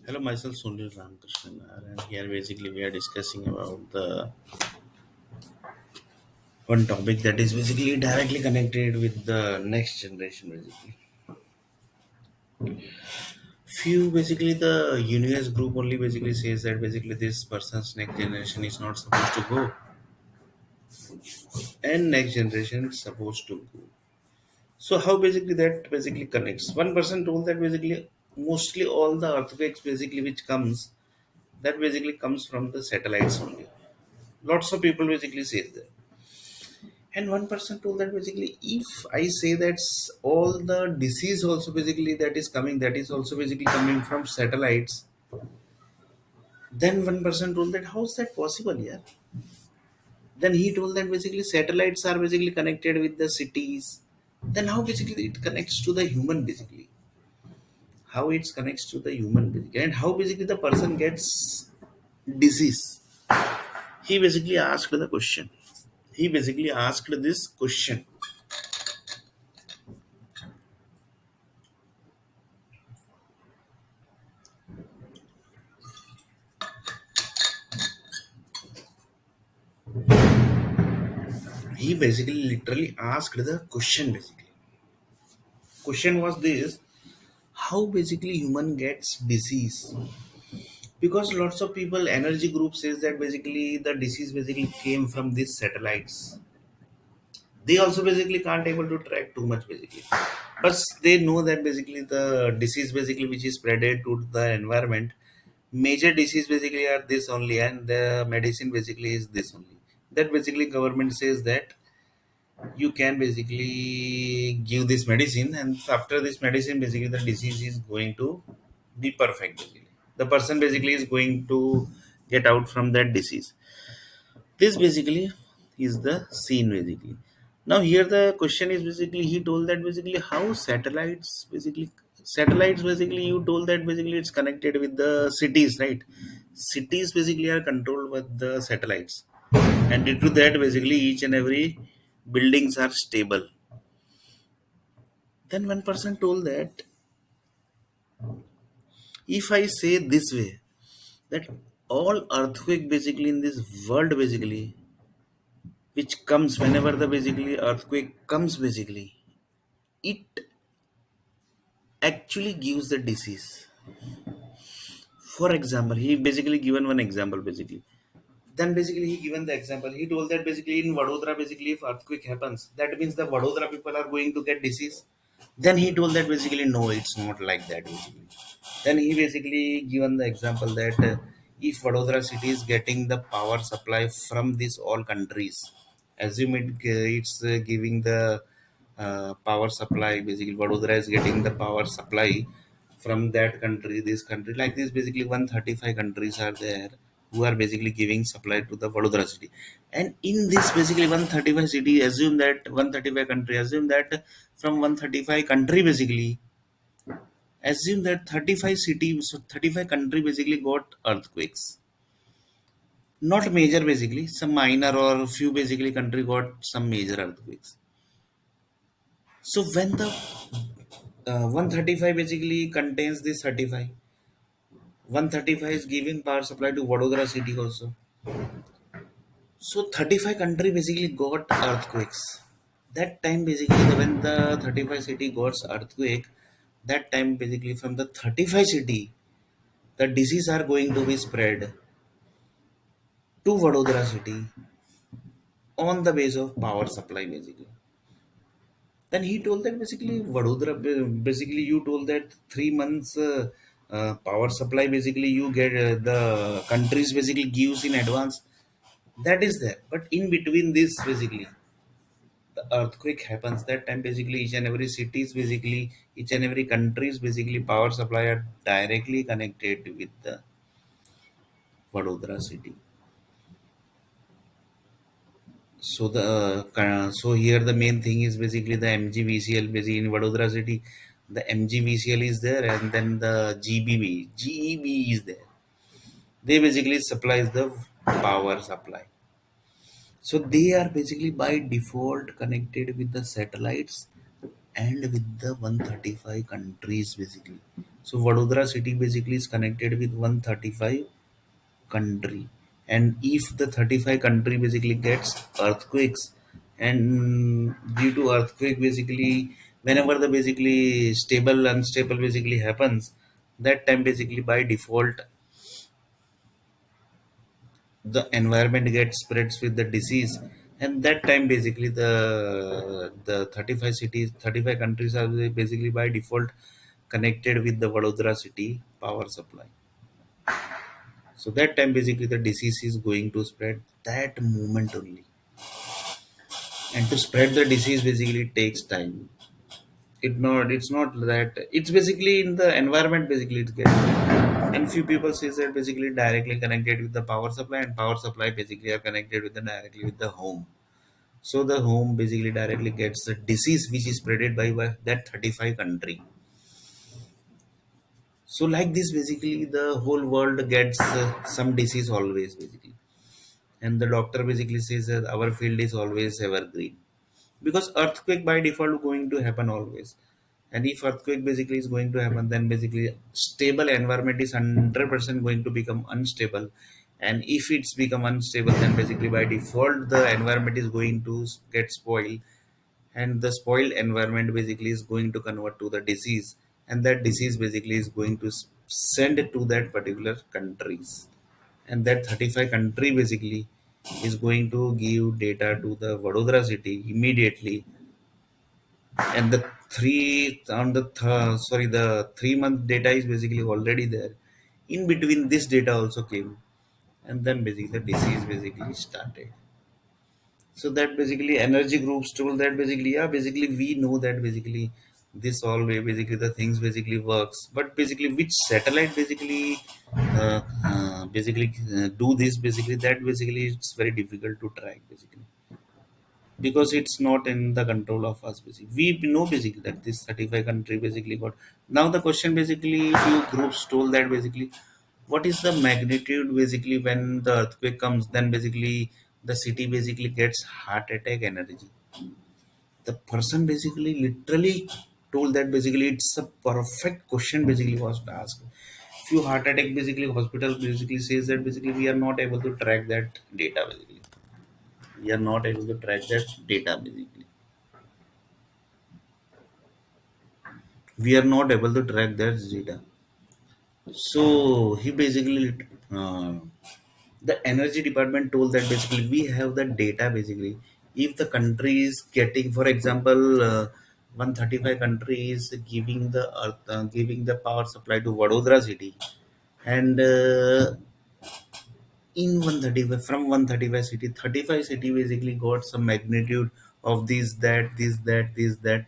Hello, myself Sunil R Nair, and here basically we are discussing about the one topic that is basically directly connected with the next generation. Basically, few basically the universe group only basically says that basically this person's next generation is not supposed to go, and next generation is supposed to go. So how basically that basically connects? One person told that basically mostly all the earthquakes basically which comes that basically comes from the satellites only. Lots of people basically says that. And one person told that basically, if I say that's all the disease also basically that is coming, that is also basically coming from satellites, then one person told that how is that possible? Yeah. Then he told that basically satellites are basically connected with the cities. Then how basically it connects to the human basically? How it connects to the human basically, and how basically the person gets disease? He basically asked the question. He basically asked this question. He basically literally asked the question basically. Question was this: how basically human gets disease? Because lots of people, energy group says that basically the disease basically came from these satellites. They also basically can't able to track too much basically, but they know that basically the disease basically which is spreaded to the environment, major disease basically are this only, and the medicine basically is this only. That basically government says that you can basically give this medicine, and after this medicine basically the disease is going to be perfect basically. The person basically is going to get out from that disease. This basically is the scene basically. Now here the question is basically, he told that basically how satellites basically, you told that basically it's connected with the cities, right? Cities basically are controlled with the satellites, and due to that basically each and every buildings are stable. Then one person told that if I say this way, that all earthquake basically in this world basically, which comes whenever the basically earthquake comes basically, it actually gives the disease. For example, he basically given one example basically. Then basically he given the example. He told that basically in Vadodara basically if earthquake happens, that means the Vadodara people are going to get disease. Then he told that basically no, it's not like that basically. Then he basically given the example that if Vadodara city is getting the power supply from these all countries, assume it's giving the power supply. Basically, Vadodara is getting the power supply from that country, this country, like this. Basically, 135 countries are there who are basically giving supply to the Vadodara city. And in this basically 135 city, assume that 135 country, assume that from 135 country basically, assume that 35 cities, so 35 country basically got earthquakes. Not major basically, some minor or few basically country got some major earthquakes. So when the 135 basically contains this 35, 135 is giving power supply to Vadodara city also. So 35 country basically got earthquakes. That time basically when the 35 city got earthquake, that time basically from the 35 city, the disease are going to be spread to Vadodara city on the base of power supply basically. Then he told that basically Vadodara, basically you told that 3 months power supply basically you get, the countries basically gives in advance. That is there, but in between this basically the earthquake happens. That time basically each and every cities basically, each and every countries basically power supply are directly connected with the Vadodara city. So so here the main thing is basically the MGVCL basically in Vadodara city, the MGVCL is there, and then the GEB is there. They basically supplies the power supply. So they are basically by default connected with the satellites, and with the 135 countries basically. So Vadodara city basically is connected with 135 country, and if the 35 country basically gets earthquakes, and due to earthquake basically, whenever the basically stable unstable basically happens, that time basically by default the environment gets spreads with the disease, and that time basically the 35 cities 35 countries are basically by default connected with the Vadodara city power supply. So that time basically the disease is going to spread that moment only, and to spread the disease basically takes time. It's not that it's basically in the environment basically it gets spread. And few people says that basically directly connected with the power supply, and power supply basically are connected with the directly with the home. So the home basically directly gets the disease which is spreaded by that 35 country. So like this basically the whole world gets some disease always basically, and the doctor basically says that our field is always evergreen, because earthquake by default going to happen always. And if earthquake basically is going to happen, then basically stable environment is 100% going to become unstable. And if it's become unstable, then basically by default the environment is going to get spoiled, and the spoiled environment basically is going to convert to the disease, and that disease basically is going to send it to that particular countries, and that 35 country basically is going to give data to the Vadodara city immediately. And the the 3 month data is basically already there. In between this data also came, and then basically the disease basically started. So that basically energy groups told that basically, yeah, basically we know that basically this all way basically the things basically works, but basically which satellite basically do this basically, that basically it's very difficult to track basically, because it's not in the control of us basically. We know basically that this 35 country basically got. Now the question basically few groups told that basically what is the magnitude basically when the earthquake comes, then basically the city basically gets heart attack energy. The person basically literally told that basically it's a perfect question basically was asked. Few heart attack basically hospital basically says that basically we are not able to track that data basically. We are not able to track that data basically. We are not able to track that data. So he basically, uh, the energy department told that basically we have the data basically. If the country is getting, for example, 135 countries giving the giving the power supply to Vadodara city, and in 135 from 135 city, 35 city basically got some magnitude of this that.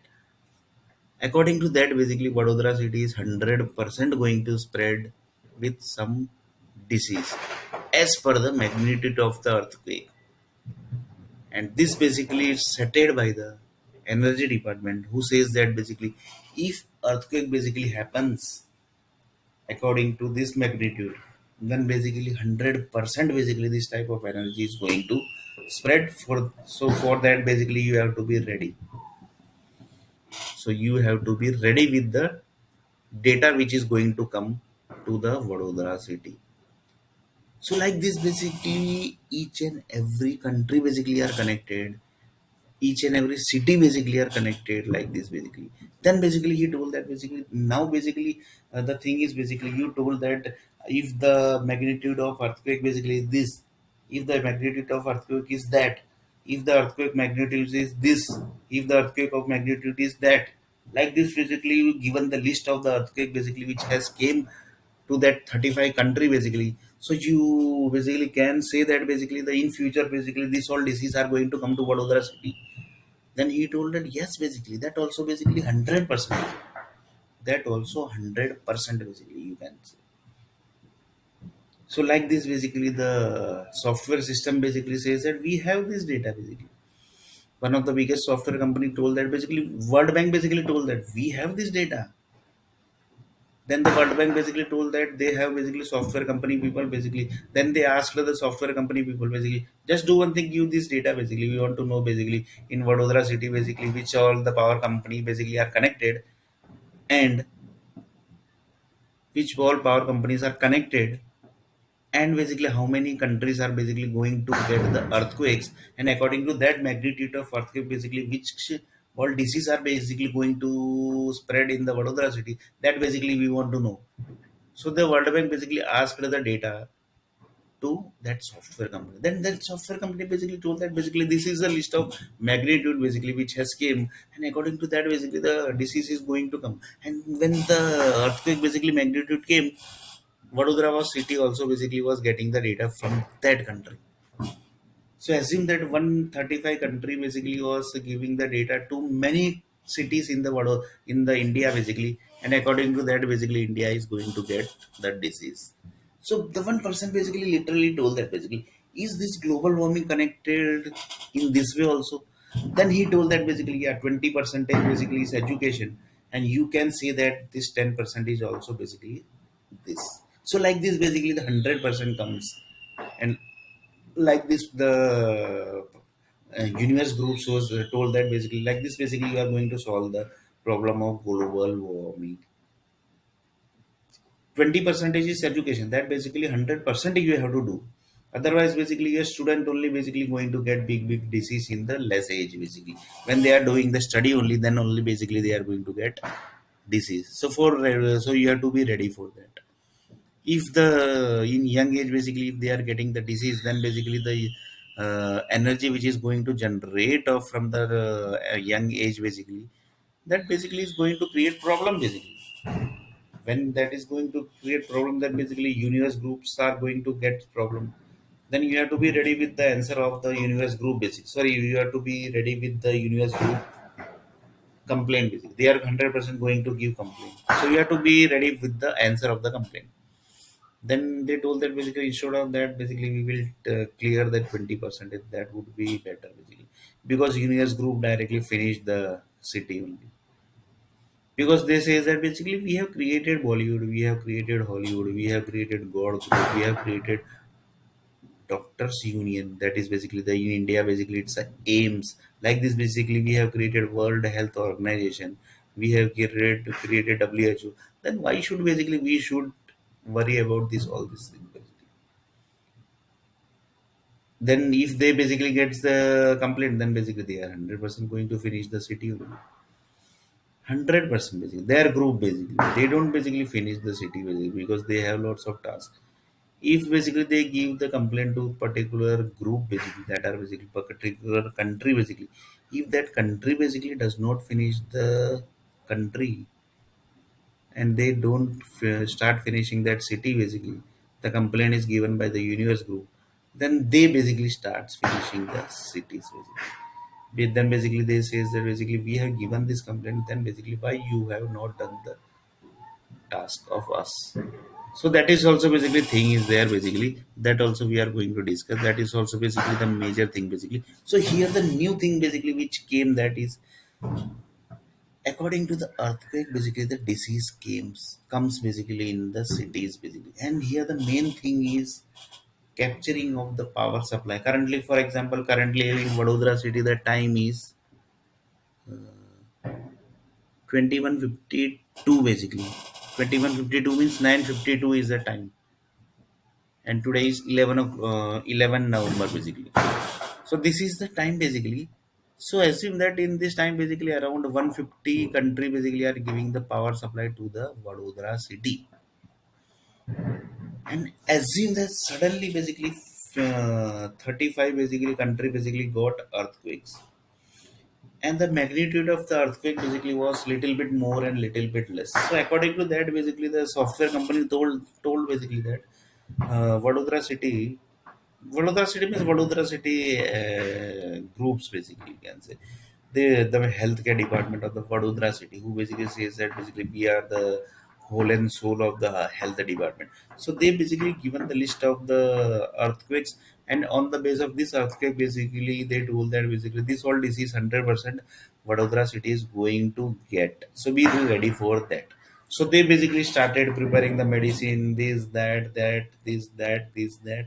According to that, basically Vadodara city is 100% going to spread with some disease as per the magnitude of the earthquake. And this basically is settled by the energy department, who says that basically if earthquake basically happens according to this magnitude, then basically 100% basically this type of energy is going to spread. For that basically you have to be ready. So you have to be ready with the data which is going to come to the Vadodara city. So like this basically each and every country basically are connected, each and every city basically are connected like this basically. Then basically he told that basically now basically the thing is basically you told that if the magnitude of earthquake basically is this, if the magnitude of earthquake is that, if the earthquake magnitude is this, if the earthquake of magnitude is that, like this basically you given the list of the earthquake basically which has came to that 35 country basically. So you basically can say that basically the in future basically this all disease are going to come to Vadodara city. Then he told that yes, basically that also basically 100%. That also 100% basically you can say. So like this basically the software system basically says that we have this data basically. One of the biggest software company told that basically World Bank basically told that we have this data. Then the World Bank basically told that they have basically software company people basically. Then they asked the software company people basically, just do one thing, give this data basically. We want to know basically in Vadodara city basically which all the power company basically are connected, and which all power companies are connected, and basically how many countries are basically going to get the earthquakes, and according to that magnitude of earthquake basically which all diseases are basically going to spread in the Vadodara city, that basically we want to know. So the World Bank basically asked the data to that software company. Then that software company basically told that basically this is a list of magnitude basically which has came, and according to that basically the disease is going to come. And when the earthquake basically magnitude came, Vadodara was city also basically was getting the data from that country. So assume that 135 country basically was giving the data to many cities in the world, in the India basically, and according to that basically India is going to get that disease. So the one person basically literally told that basically, is this global warming connected in this way also? Then he told that basically, yeah, 20 percentage basically is education, and you can say that this 10% is also basically this. So like this basically the 100% comes, and like this the universe groups was told that basically like this basically you are going to solve the problem of global warming. 20 percentage is education, that basically 100% you have to do. Otherwise basically a student only basically going to get big disease in the less age basically. When they are doing the study only, then only basically they are going to get disease. So for so you have to be ready for that. If the in young age basically if they are getting the disease, then basically the energy which is going to generate from the young age basically, that basically is going to create problem basically. When that is going to create problem, then basically universe groups are going to get problem. Then you have to be ready with the answer of the universe group basic, sorry, you have to be ready with the universe group complaint basically. They are 100% going to give complaint, so you have to be ready with the answer of the complaint. Then they told that basically instead of that basically we will clear that 20%, that would be better basically, because universe group directly finish the city only. Because they say that basically we have created Bollywood, we have created Hollywood, we have created God group, we have created doctors union, that is basically the in India basically it's a aims. Like this basically we have created World Health Organization, we have created WHO. Then why should basically we should worry about this all these things basically? Then if they basically gets the complaint, then basically they are 100% going to finish the city only. 100% basically their group basically they don't basically finish the city basically because they have lots of tasks. If basically they give the complaint to particular group basically, that are basically particular country basically, if that country basically does not finish the country, and they don't start finishing that city basically, the complaint is given by the universe group, then they basically starts finishing the cities basically. Then basically they says that basically we have given this complaint, then basically why you have not done the task of us. So that is also basically thing is there basically, that also we are going to discuss, that is also basically the major thing basically. So here the new thing basically which came, that is according to the earthquake basically the disease comes basically in the cities basically. And here the main thing is capturing of the power supply. Currently, for example, currently in Vadodara city the time is 21:52 basically. 21:52 means 9:52 is the time, and today is 11 November basically. So this is the time basically. So assume that in this time basically around 150 country basically are giving the power supply to the Vadodara city. And assume that suddenly basically 35 basically country basically got earthquakes, and the magnitude of the earthquake basically was little bit more and little bit less. So according to that basically the software company told basically that Vadodara city, Vadodara city means Vadodara city groups basically, you can say. The healthcare department of the Vadodara city, who basically says that basically we are the whole and soul of the health department. So they basically given the list of the earthquakes, and on the base of this earthquake basically they told that basically this all disease 100% Vadodara city is going to get. So be ready for that. So they basically started preparing the medicine, this, that, this, that, this, that.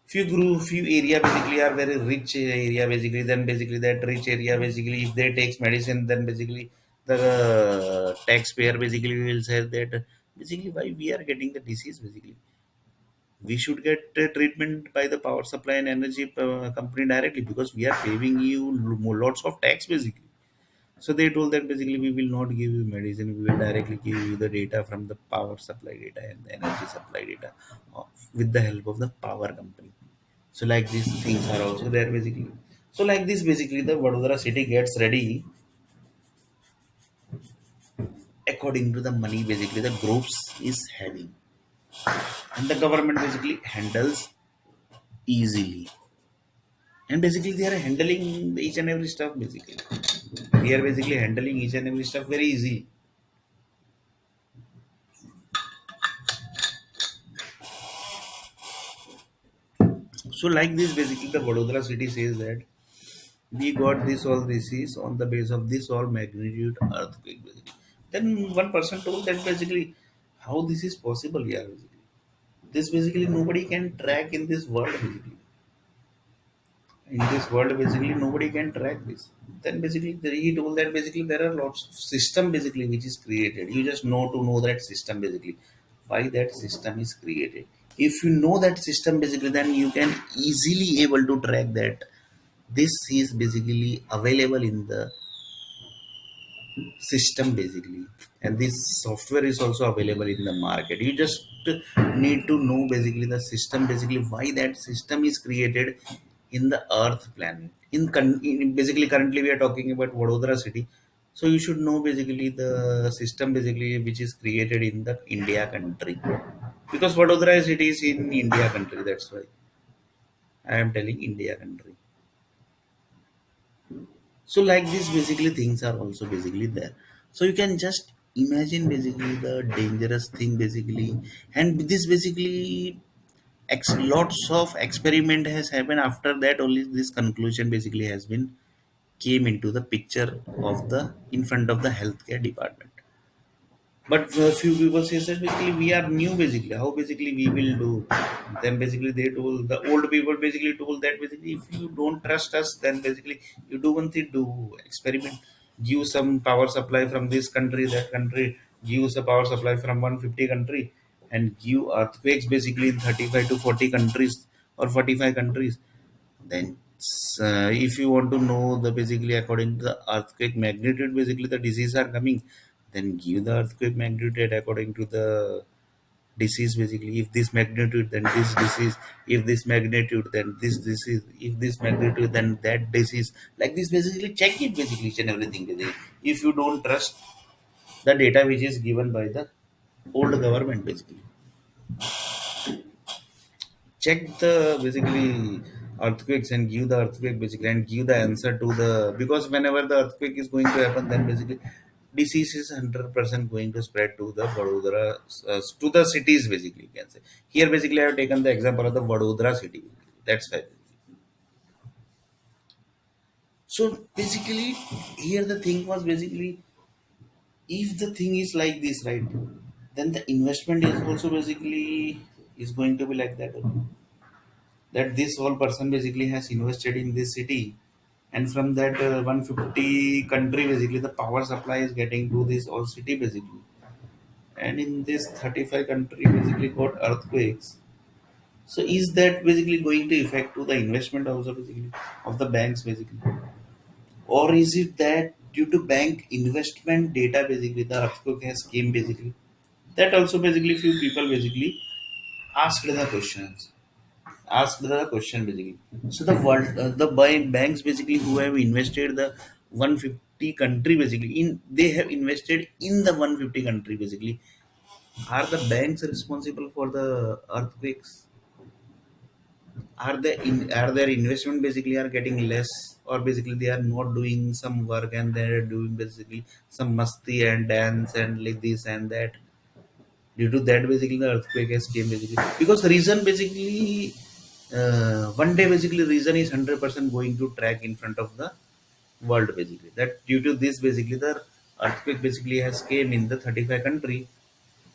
Few area basically are very rich area basically. Then basically that rich area basically, if they takes medicine, then basically the taxpayer basically will say that basically why we are getting the disease basically. We should get treatment by the power supply and energy company directly because we are paying you lots of tax basically. So they told that basically we will not give you medicine, we will directly give you the data from the power supply data and the energy supply data with the help of the power company. So like these things are also there basically. So like this basically the Vadodara city gets ready according to the money basically the groups is having, and the government basically handles easily. And basically they are handling each and every stuff basically. They are basically handling each and every stuff very easy. So like this basically the Vadodara city says that we got this all disease on the base of this all magnitude earthquake basically. Then one person told that basically how this is possible, yeah basically. This basically nobody can track in this world basically. In this world basically nobody can track this. Then basically he told that basically there are lots of system basically which is created. You just know to know that system basically. Why that system is created. If you know that system basically, then you can easily able to track that this is basically available in the system basically, and this software is also available in the market. You just need to know basically the system basically, why that system is created in the earth planet. Basically currently we are talking about Vadodara city, so you should know basically the system basically which is created in the India country, because Vadodara city is in India country. That's why I am telling India country. So like this basically things are also basically there. So you can just imagine basically the dangerous thing basically. And this basically lots of experiment has happened. After that only this conclusion basically has been came into the picture of the in front of the healthcare department. But a few people say that basically we are new basically. How basically we will do? Then basically they told the old people basically told that basically if you don't trust us, then basically you do one thing, do experiment, give some power supply from this country, that country, give a power supply from 150 country, and give earthquakes basically in 35 to 40 countries or 45 countries. Then if you want to know the basically according to the earthquake magnitude, basically the disease are coming, then give the earthquake magnitude according to the disease basically. If this magnitude, then this disease. If this magnitude, then this disease. If this magnitude, then that disease. Like this basically check it basically each and everything basically. If you don't trust the data which is given by the old government basically, check the basically earthquakes and give the earthquake basically and give the answer to the, because whenever the earthquake is going to happen, then basically disease is 100% going to spread to the Vadodara, to the cities basically, you can say. Here basically I have taken the example of the Vadodara city. That's why. So basically here the thing was basically, if the thing is like this, right, then the investment is also basically is going to be like that only. That this whole person basically has invested in this city, and from that 150 country basically the power supply is getting to this whole city basically, and in this 35 country basically got earthquakes. So is that basically going to affect to the investment also basically of the banks basically, or is it that due to bank investment data basically the earthquake has came basically? That also basically few people basically asked the questions, asked the question basically. So the world, the banks basically who have invested the 150 country basically in, they have invested in the 150 country basically. Are the banks responsible for the earthquakes? Are they in, are their investment basically are getting less, or basically they are not doing some work and they are doing basically some masti and dance and like this and that? Due to that basically the earthquake has came basically, because the reason basically one day basically reason is 100% going to track in front of the world basically, that due to this basically the earthquake basically has came in the 35 country,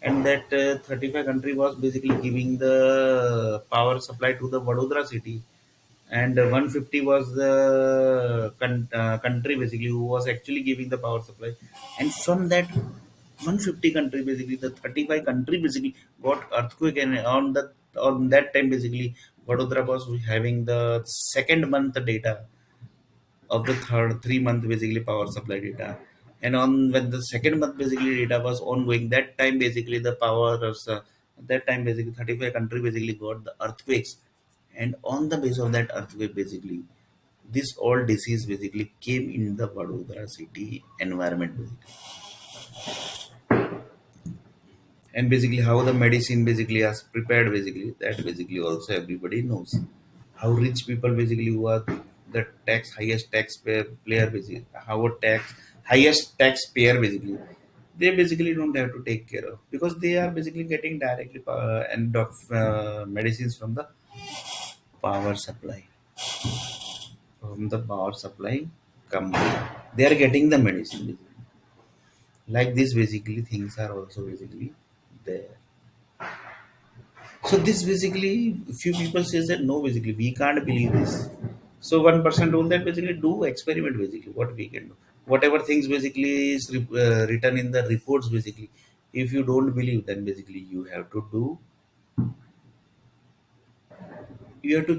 and that 35 country was basically giving the power supply to the Vadodara city, and 150 was the country basically who was actually giving the power supply. And from that 150 country basically the 35 country basically got earthquake, and on that time basically Vadodara was having the second month data of the third 3 month basically power supply data. And on when the second month basically data was ongoing, that time basically the power was that time basically 35 country basically got the earthquakes. And on the base of that earthquake basically this all disease basically came in the Vadodara city environment basically. And basically how the medicine basically is prepared basically, that basically also everybody knows. How rich people basically who are the tax highest player basically, how a tax highest taxpayer basically, they basically don't have to take care of, because they are basically getting directly medicines from the power supply company. They are getting the medicine basically. Like this basically things are also basically there. So this basically, few people says that no, basically we can't believe this. So one person told that basically do experiment basically what we can do. Whatever things basically is written in the reports basically. If you don't believe, then basically you have to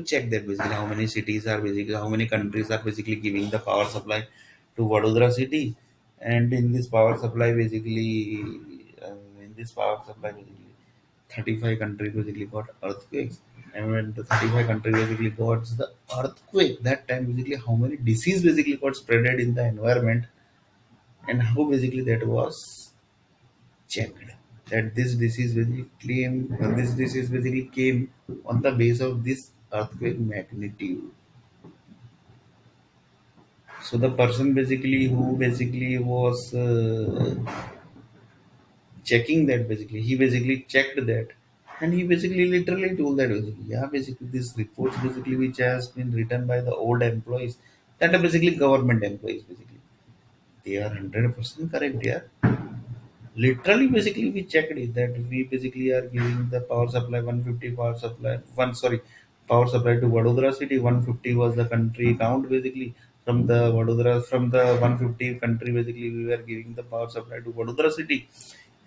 check that basically how many cities are basically, how many countries are basically giving the power supply to Vadodara city. And in this power supply basically, in this power supply basically 35 countries basically got earthquakes. And when the 35 countries basically got the earthquake, that time basically how many disease basically got spreaded in the environment, and how basically that was checked. That this disease basically came on the base of this earthquake magnitude. So the person basically who basically was checking that basically, he basically checked that, and he basically literally told that basically, yeah, basically this reports basically which has been written by the old employees, that are basically government employees basically, they are 100% correct. Yeah, literally basically we checked it that we basically are giving the power supply 150 power supply one sorry power supply to Vadodara city. 150 was the country count basically. From the Vadodara, from the 150 country basically we were giving the power supply to Vadodara city.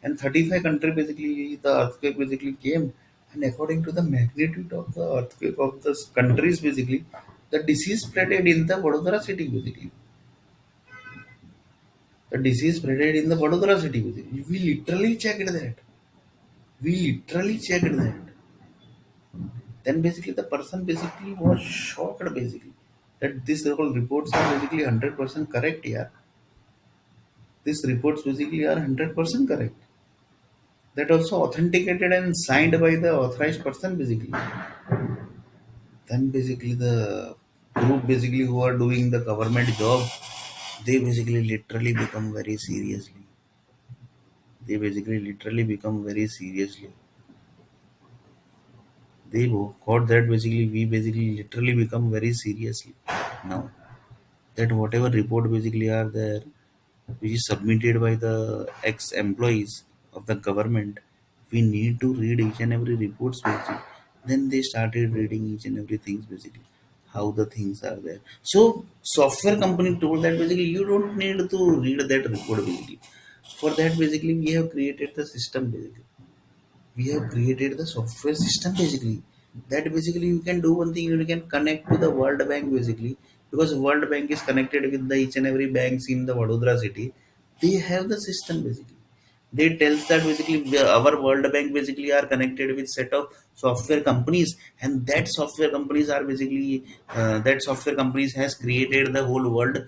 And 35 country basically the earthquake basically came, and according to the magnitude of the earthquake of the countries basically, the disease spreaded in the Vadodara city basically. The disease spreaded in the Vadodara city basically. We literally checked that. We literally checked that. Then basically the person basically was shocked basically that these whole reports are basically 100% correct. Yeah, these reports basically are 100% correct. That also authenticated and signed by the authorized person basically. Then basically the group basically who are doing the government job, they basically literally become very seriously. They basically literally become very seriously. They got that basically we basically literally become very seriously now, that whatever report basically are there which is submitted by the ex employees of the government, we need to read each and every reports basically. Then they started reading each and every things basically, how the things are there. So software company told that basically you don't need to read that report basically. For that basically we have created the system basically. We have created the software system basically, that basically you can do one thing, you can connect to the World Bank basically, because World Bank is connected with the each and every banks in the Vadodara city. They have the system basically. They tells that basically our World Bank basically are connected with set of software companies, and that software companies are basically that software companies has created the whole world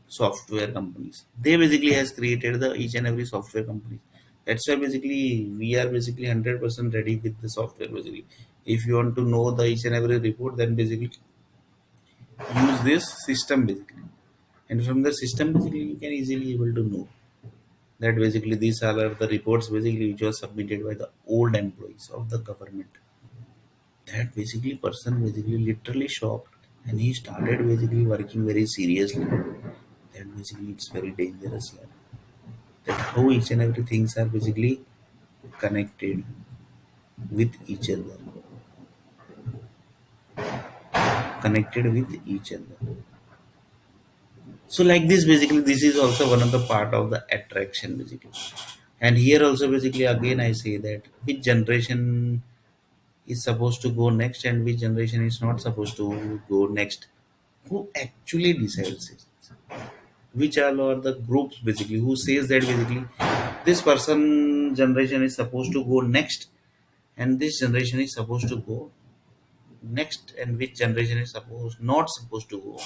software companies. They basically has created the each and every software company. That's why basically we are basically 100% ready with the software basically. If you want to know the each and every report, then basically use this system basically. And from the system basically you can easily able to know that basically these are the reports basically which was submitted by the old employees of the government. That basically person basically literally shocked, and he started basically working very seriously. That basically it's very dangerous. Yeah. that how each and every things are basically connected with each other, connected with each other. So like this, basically, this is also one of the part of the attraction, basically. And here also, basically, again, I say that which generation is supposed to go next and which generation is not supposed to go next. Who actually decides it? Which are the groups basically who says that basically this person generation is supposed to go next and this generation is supposed to go next and which generation is supposed not supposed to go.